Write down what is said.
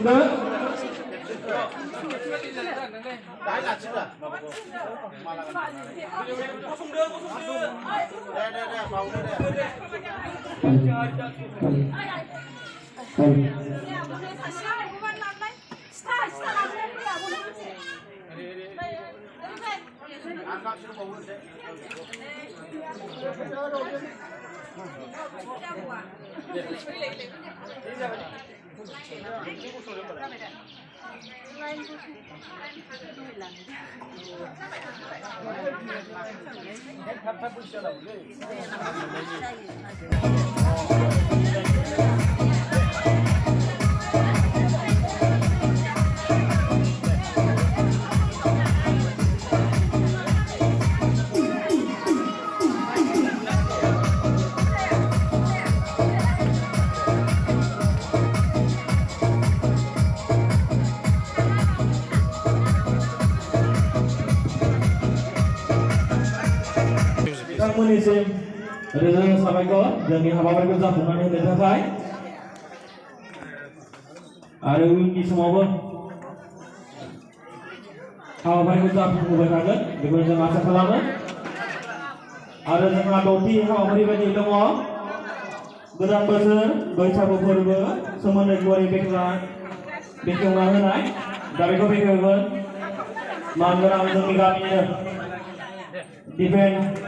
Được. Cái là chứ à? Đây, màu đây. Notasiam roja sabaikor जोंनि हाबाफारिखौ जाफुंनानै होनो थाखाय आरो उननि समावबो हाबाफारिखौ जाफुंहोबाय थागोन बेखौ जों आसा खालामो आरो जोंहा द'थि हाबाफारि बायदि दङ गोदान बोसोर बैसागु फोरबो सोमोन्दैआरि बेखेवना होनाय दा बेखौ बेखेवगोन मानगोनां जोंनि गामिनि डिफेन्स